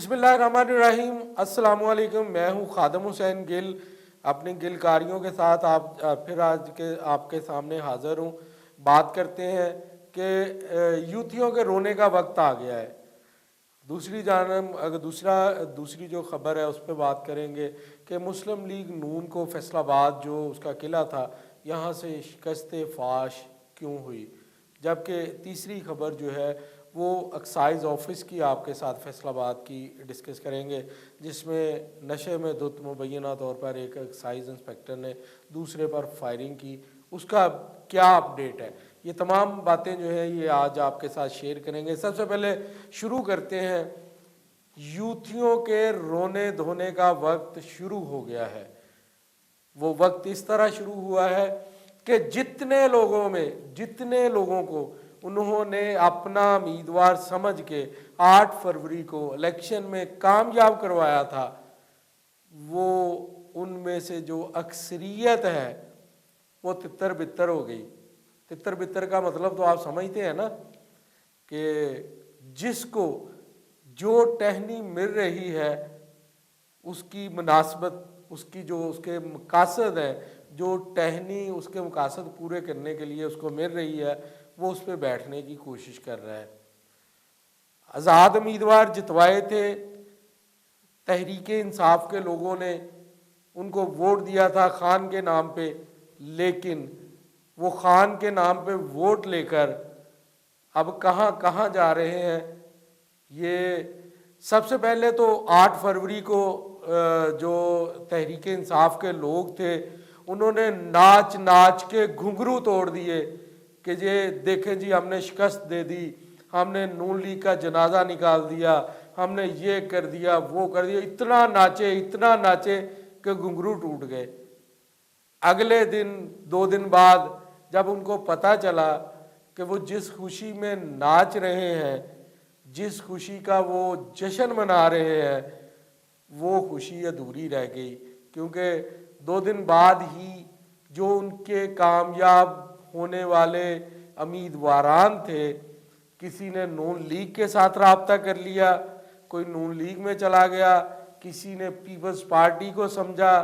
بسم اللہ الرحمن الرحیم۔ السلام علیکم، میں ہوں خادم حسین گل، اپنی گلکاریوں کے ساتھ پھر آج کے آپ کے سامنے حاضر ہوں۔ بات کرتے ہیں کہ یوتھیوں کے رونے کا وقت آ گیا ہے۔ دوسری جانب اگر دوسری جو خبر ہے اس پہ بات کریں گے کہ مسلم لیگ نون کو فیصل آباد جو اس کا قلعہ تھا یہاں سے شکست فاش کیوں ہوئی، جبکہ تیسری خبر جو ہے وہ ایکسائز آفس کی آپ کے ساتھ فیصل آباد کی ڈسکس کریں گے، جس میں نشے میں دھت مبینہ طور پر ایک ایکسائز انسپیکٹر نے دوسرے پر فائرنگ کی، اس کا کیا اپڈیٹ ہے۔ یہ تمام باتیں جو ہیں یہ آج آپ کے ساتھ شیئر کریں گے۔ سب سے پہلے شروع کرتے ہیں، یوتھیوں کے رونے دھونے کا وقت شروع ہو گیا ہے۔ وہ وقت اس طرح شروع ہوا ہے کہ جتنے لوگوں کو انہوں نے اپنا امیدوار سمجھ کے 8 فروری کو الیکشن میں کامیاب کروایا تھا، وہ ان میں سے جو اکثریت ہے وہ تتر بتر ہو گئی۔ تتر بتر کا مطلب تو آپ سمجھتے ہیں نا، کہ جس کو جو ٹہنی مل رہی ہے اس کی مناسبت، اس کے مقاصد ہیں، جو ٹہنی اس کے مقاصد پورے کرنے کے لیے اس کو مل رہی ہے وہ اس پہ بیٹھنے کی کوشش کر رہا ہے۔ آزاد امیدوار جتوائے تھے، تحریک انصاف کے لوگوں نے ان کو ووٹ دیا تھا خان کے نام پہ، لیکن وہ خان کے نام پہ ووٹ لے کر اب کہاں جا رہے ہیں۔ یہ سب سے پہلے تو 8 فروری کو جو تحریک انصاف کے لوگ تھے انہوں نے ناچ کے گھنگرو توڑ دیے کہ یہ دیکھیں جی ہم نے شکست دے دی، ہم نے نون لیگ کا جنازہ نکال دیا، ہم نے یہ کر دیا وہ کر دیا، اتنا ناچے کہ گھنگرو ٹوٹ گئے۔ اگلے دن 2 دن بعد جب ان کو پتہ چلا کہ وہ جس خوشی میں ناچ رہے ہیں، جس خوشی کا وہ جشن منا رہے ہیں، وہ خوشی ادھوری رہ گئی، کیونکہ 2 دن بعد ہی جو ان کے کامیاب ہونے والے امیدواران تھے، کسی نے نون لیگ کے ساتھ رابطہ کر لیا، کوئی نون لیگ میں چلا گیا، کسی نے پیپلز پارٹی کو سمجھا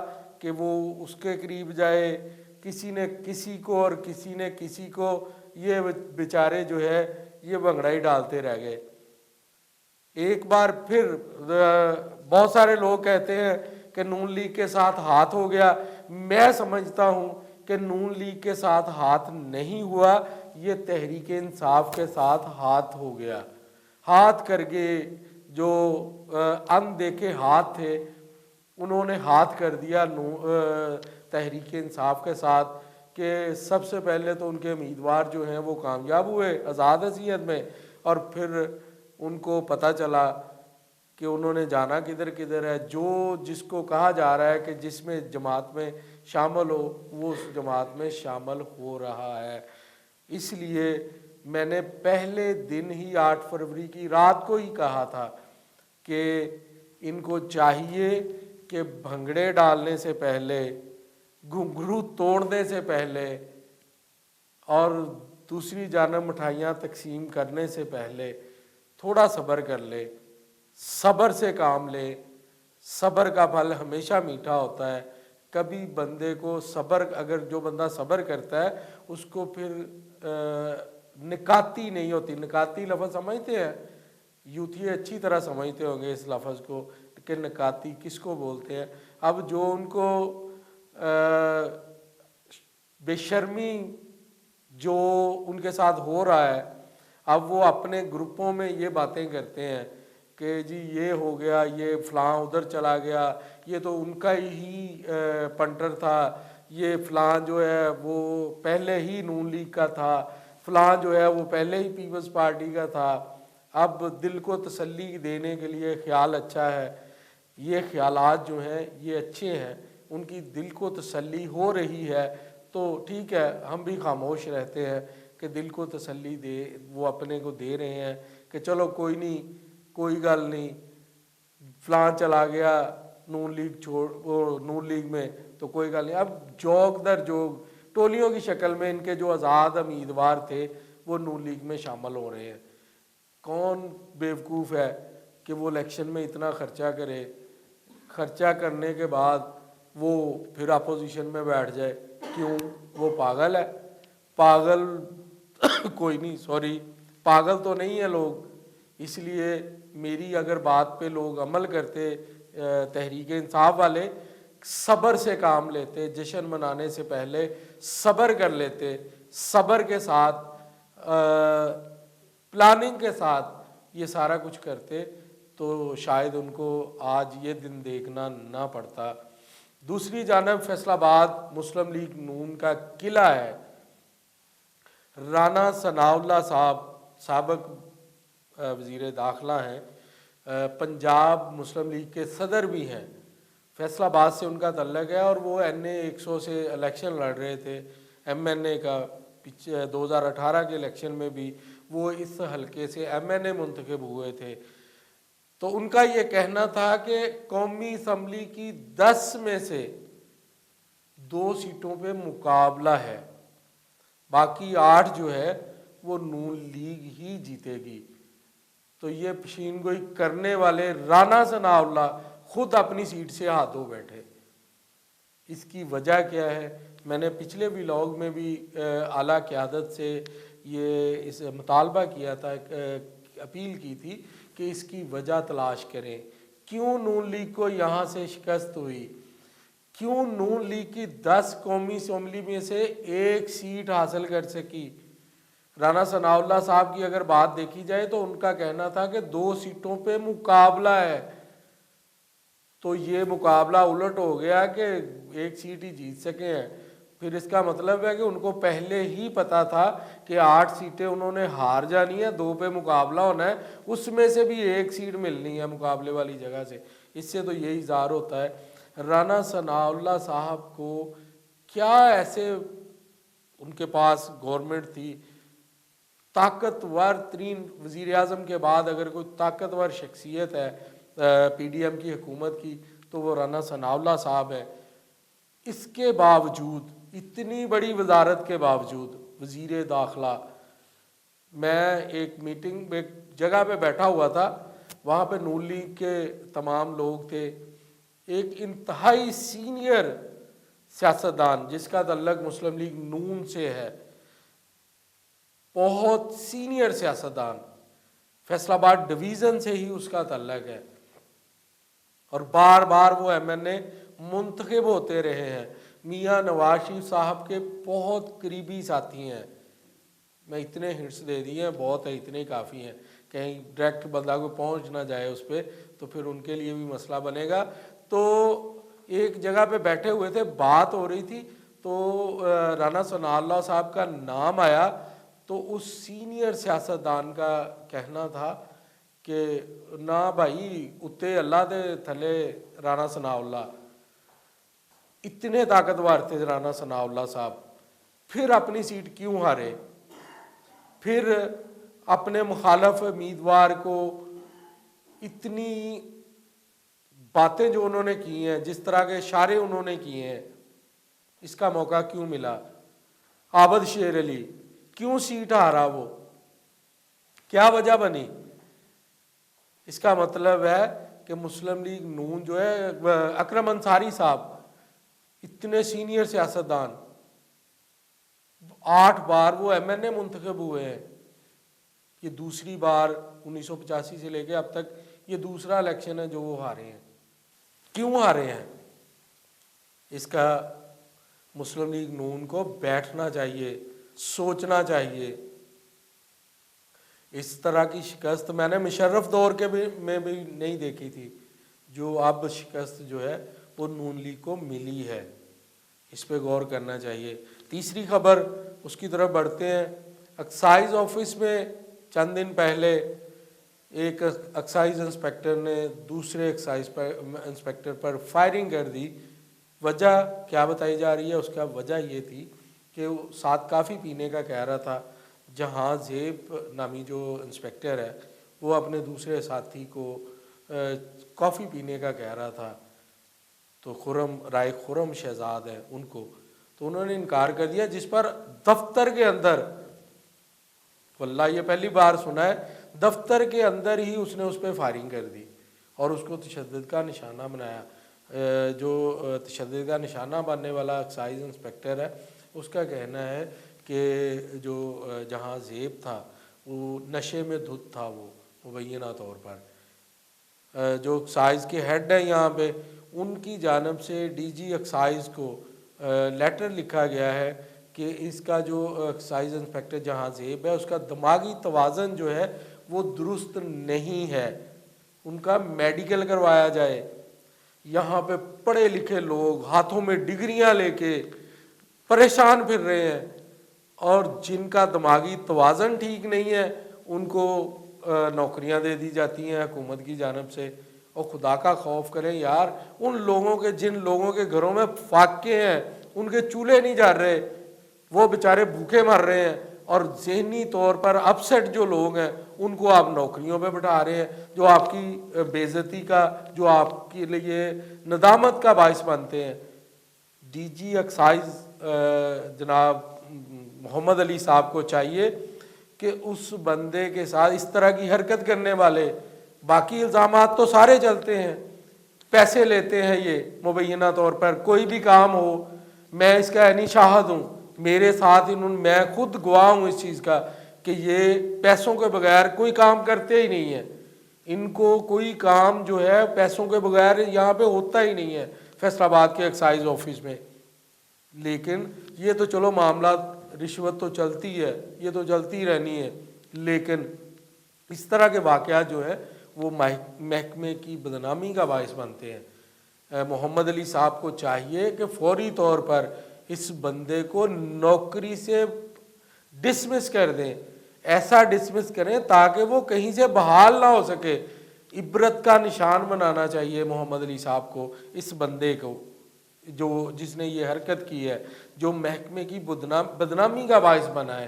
کہ وہ اس کے قریب جائے، کسی نے کسی کو اور کسی نے کسی کو، یہ بیچارے جو ہے یہ بھنگڑا ہی ڈالتے رہ گئے۔ ایک بار پھر بہت سارے لوگ کہتے ہیں کہ نون لیگ کے ساتھ ہاتھ ہو گیا۔ میں سمجھتا ہوں کہ نون لیگ کے ساتھ ہاتھ نہیں ہوا، یہ تحریک انصاف کے ساتھ ہاتھ ہو گیا۔ ہاتھ کر کے جو اندیکھے ہاتھ تھے انہوں نے ہاتھ کر دیا تحریک انصاف کے ساتھ، کہ سب سے پہلے تو ان کے امیدوار جو ہیں وہ کامیاب ہوئے آزاد حیثیت میں، اور پھر ان کو پتہ چلا کہ انہوں نے جانا کدھر ہے۔ جس کو کہا جا رہا ہے کہ جس میں جماعت میں شامل ہو وہ اس جماعت میں شامل ہو رہا ہے۔ اس لیے میں نے پہلے دن ہی 8 فروری کی رات کو ہی کہا تھا کہ ان کو چاہیے کہ بھنگڑے ڈالنے سے پہلے، گھنگرو توڑنے سے پہلے اور دوسری جانب مٹھائیاں تقسیم کرنے سے پہلے تھوڑا صبر کر لے، صبر سے کام لے۔ صبر کا پھل ہمیشہ میٹھا ہوتا ہے۔ کبھی بندے کو اگر جو بندہ صبر کرتا ہے اس کو پھر نکاتی نہیں ہوتی۔ نکاتی لفظ سمجھتے ہیں؟ یوتھی اچھی طرح سمجھتے ہوں گے اس لفظ کو کہ نکاتی کس کو بولتے ہیں۔ اب جو ان کو بے شرمی جو ان کے ساتھ ہو رہا ہے، اب وہ اپنے گروپوں میں یہ باتیں کرتے ہیں کہ جی یہ ہو گیا، یہ فلاں ادھر چلا گیا، یہ تو ان کا ہی پنٹر تھا، یہ فلاں جو ہے وہ پہلے ہی نون لیگ کا تھا، فلاں جو ہے وہ پہلے ہی پیپلز پارٹی کا تھا۔ اب دل کو تسلی دینے کے لیے خیال اچھا ہے، یہ خیالات جو ہیں یہ اچھے ہیں، ان کی دل کو تسلی ہو رہی ہے تو ٹھیک ہے، ہم بھی خاموش رہتے ہیں کہ دل کو تسلی وہ اپنے کو دے رہے ہیں کہ چلو کوئی نہیں، کوئی گل نہیں، فلاں چلا گیا نون لیگ میں تو کوئی گل نہیں۔ اب جوگ در جوگ ٹولیوں کی شکل میں ان کے جو آزاد امیدوار تھے وہ نون لیگ میں شامل ہو رہے ہیں۔ کون بیوقوف ہے کہ وہ الیکشن میں اتنا خرچہ کرے، خرچہ کرنے کے بعد وہ پھر اپوزیشن میں بیٹھ جائے. کیوں؟ وہ پاگل ہے؟ پاگل کوئی نہیں، سوری، پاگل تو نہیں ہے لوگ. اس لیے میری اگر بات پہ لوگ عمل کرتے، تحریک انصاف والے صبر سے کام لیتے، جشن منانے سے پہلے صبر کر لیتے، صبر کے ساتھ پلاننگ کے ساتھ یہ سارا کچھ کرتے، تو شاید ان کو آج یہ دن دیکھنا نہ پڑتا. دوسری جانب فیصل آباد مسلم لیگ نون کا قلعہ ہے. رانا ثناء اللہ صاحب سابق وزیر داخلہ ہیں، پنجاب مسلم لیگ کے صدر بھی ہیں. فیصل آباد سے ان کا تعلق ہے اور وہ NA 100 سے الیکشن لڑ رہے تھے MNA کا. 2018 کے الیکشن میں بھی وہ اس حلقے سے MNA منتخب ہوئے تھے. تو ان کا یہ کہنا تھا کہ قومی اسمبلی کی 10 میں سے 2 سیٹوں پہ مقابلہ ہے، باقی 8 جو ہے وہ نون لیگ ہی جیتے گی. تو یہ پیشین گوئی کرنے والے رانا ثناء اللہ خود اپنی سیٹ سے ہاتھ دھو بیٹھے. اس کی وجہ کیا ہے؟ میں نے پچھلے ولاگ میں بھی اعلیٰ قیادت سے یہ اس مطالبہ کیا تھا، اپیل کی تھی کہ اس کی وجہ تلاش کریں. کیوں نون لیگ کو یہاں سے شکست ہوئی؟ کیوں نون لیگ کی 10 قومی اسمبلی میں سے 1 سیٹ حاصل کر سکی؟ رانا ثناء اللہ صاحب کی اگر بات دیکھی جائے تو ان کا کہنا تھا کہ 2 سیٹوں پہ مقابلہ ہے. تو یہ مقابلہ الٹ ہو گیا کہ 1 سیٹ ہی جیت سکے ہیں. پھر اس کا مطلب ہے کہ ان کو پہلے ہی پتا تھا کہ 8 سیٹیں انہوں نے ہار جانی ہے، 2 پہ مقابلہ ہونا ہے، اس میں سے بھی 1 سیٹ ملنی ہے مقابلے والی جگہ سے. اس سے تو یہی ظاہر ہوتا ہے رانا ثناء اللہ صاحب کو کیا ایسے ان کے پاس گورنمنٹ تھی. طاقتور ترین وزیر اعظم کے بعد اگر کوئی طاقتور شخصیت ہے PDM کی حکومت کی تو وہ رانا ثناء اللہ صاحب ہے. اس کے باوجود، اتنی بڑی وزارت کے باوجود، وزیر داخلہ، میں ایک میٹنگ ایک جگہ پہ بیٹھا ہوا تھا، وہاں پہ نون لیگ کے تمام لوگ تھے. ایک انتہائی سینئر سیاستدان جس کا تعلق مسلم لیگ نون سے ہے، بہت سینئر سیاستدان، فیصل آباد ڈویژن سے ہی اس کا تعلق ہے اور بار بار وہ MNA منتخب ہوتے رہے ہیں. میاں نواز شریف صاحب کے بہت قریبی ساتھی ہیں. میں اتنے ہنٹس دے دیے ہیں، بہت ہے، اتنے کافی ہیں، کہیں ڈائریکٹ بندہ کو پہنچ نہ جائے اس پہ تو پھر ان کے لیے بھی مسئلہ بنے گا. تو ایک جگہ پہ بیٹھے ہوئے تھے، بات ہو رہی تھی تو رانا ثناء اللہ صاحب کا نام آیا تو اس سینئر سیاستدان کا کہنا تھا کہ نہ بھائی اتے اللہ دے تھلے رانا ثناء اللہ. اتنے طاقتور تھے رانا ثناء اللہ صاحب. پھر اپنی سیٹ کیوں ہارے؟ پھر اپنے مخالف امیدوار کو اتنی باتیں جو انہوں نے کی ہیں، جس طرح کے اشارے انہوں نے کیے ہیں، اس کا موقع کیوں ملا؟ عابد شیر علی کیوں سیٹ ہارا؟ وہ کیا وجہ بنی؟ اس کا مطلب ہے کہ مسلم لیگ نون جو ہے، اکرم انصاری صاحب، اتنے سینئر سیاستدان، 8 بار وہ MNA منتخب ہوئے ہیں. یہ دوسری بار 1985 سے لے کے اب تک یہ دوسرا الیکشن ہے جو وہ ہارے ہیں. کیوں ہارے ہیں؟ اس کا مسلم لیگ نون کو بیٹھنا چاہیے، سوچنا چاہیے. اس طرح کی شکست میں نے مشرف دور کے میں بھی نہیں دیکھی تھی، جو اب شکست جو ہے وہ نون لیگ کو ملی ہے. اس پہ غور کرنا چاہیے. تیسری خبر اس کی طرف بڑھتے ہیں. ایکسائز آفس میں چند دن پہلے ایک ایکسائز انسپیکٹر نے دوسرے ایکسائز انسپیکٹر پر فائرنگ کر دی. وجہ کیا بتائی جا رہی ہے؟ اس کا وجہ یہ تھی کہ وہ ساتھ کافی پینے کا کہہ رہا تھا. جہاں زیب نامی جو انسپیکٹر ہے وہ اپنے دوسرے ساتھی کو کافی پینے کا کہہ رہا تھا، تو خرم شہزاد ہے ان کو، تو انہوں نے انکار کر دیا، جس پر دفتر کے اندر، واللہ یہ پہلی بار سنا ہے، دفتر کے اندر ہی اس نے اس پہ فائرنگ کر دی اور اس کو تشدد کا نشانہ بنایا۔ جو تشدد کا نشانہ بننے والا ایکسائز انسپیکٹر ہے اس کا کہنا ہے کہ جو جہاں زیب تھا وہ نشے میں دھت تھا، وہ مبینہ طور پر جو ایکسائز کے ہیڈ ہیں یہاں پہ ان کی جانب سے ڈی جی ایکسائز کو لیٹر لکھا گیا ہے کہ اس کا جو ایکسائز انسپیکٹر جہاں زیب ہے اس کا دماغی توازن جو ہے وہ درست نہیں ہے، ان کا میڈیکل کروایا جائے۔ یہاں پہ پڑھے لکھے لوگ ہاتھوں میں ڈگریاں لے کے پریشان پھر رہے ہیں اور جن کا دماغی توازن ٹھیک نہیں ہے ان کو نوکریاں دے دی جاتی ہیں حکومت کی جانب سے۔ اور خدا کا خوف کریں یار، ان لوگوں کے جن لوگوں کے گھروں میں فاقے ہیں ان کے چولہے نہیں جا رہے، وہ بیچارے بھوکے مر رہے ہیں، اور ذہنی طور پر اپسیٹ جو لوگ ہیں ان کو آپ نوکریوں پہ بٹھا رہے ہیں جو آپ کی بے عزتی کا، جو آپ کے لیے ندامت کا باعث بنتے ہیں۔ ڈی جی ایکسائز جناب محمد علی صاحب کو چاہیے کہ اس بندے کے ساتھ اس طرح کی حرکت کرنے والے، باقی الزامات تو سارے چلتے ہیں، پیسے لیتے ہیں یہ مبینہ طور پر، کوئی بھی کام ہو، میں اس کا عینی شاہد ہوں، میرے ساتھ میں خود گواہ ہوں اس چیز کا کہ یہ پیسوں کے بغیر کوئی کام کرتے ہی نہیں ہیں، ان کو کوئی کام جو ہے پیسوں کے بغیر یہاں پہ ہوتا ہی نہیں ہے فیصل آباد کے ایکسائز آفس میں۔ لیکن یہ تو چلو معاملات، رشوت تو چلتی ہے، یہ تو چلتی رہنی ہے، لیکن اس طرح کے واقعات جو ہے وہ محکمے کی بدنامی کا باعث بنتے ہیں۔ محمد علی صاحب کو چاہیے کہ فوری طور پر اس بندے کو نوکری سے ڈسمس کر دیں، ایسا ڈسمس کریں تاکہ وہ کہیں سے بحال نہ ہو سکے۔ عبرت کا نشان بنانا چاہیے محمد علی صاحب کو، اس بندے کو جس نے یہ حرکت کی ہے، جو محکمے کی بدنامی کا باعث بنا ہے۔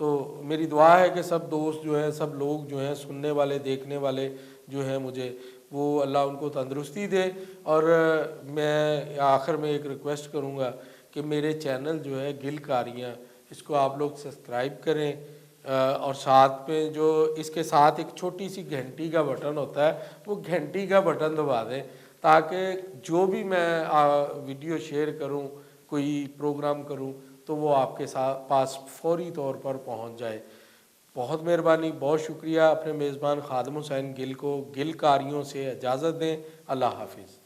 تو میری دعا ہے کہ سب دوست جو ہیں، سب لوگ جو ہیں، سننے والے دیکھنے والے جو ہیں، مجھے وہ اللہ ان کو تندرستی دے۔ اور میں آخر میں ایک ریکویسٹ کروں گا کہ میرے چینل جو ہے گل کاریاں، اس کو آپ لوگ سبسکرائب کریں، اور ساتھ میں جو اس کے ساتھ ایک چھوٹی سی گھنٹی کا بٹن ہوتا ہے وہ گھنٹی کا بٹن دبا دیں تاکہ جو بھی میں ویڈیو شیئر کروں، کوئی پروگرام کروں، تو وہ آپ کے پاس فوری طور پر پہنچ جائے۔ بہت مہربانی، بہت شکریہ۔ اپنے میزبان خادم حسین گل کو گل کاریوں سے اجازت دیں۔ اللہ حافظ۔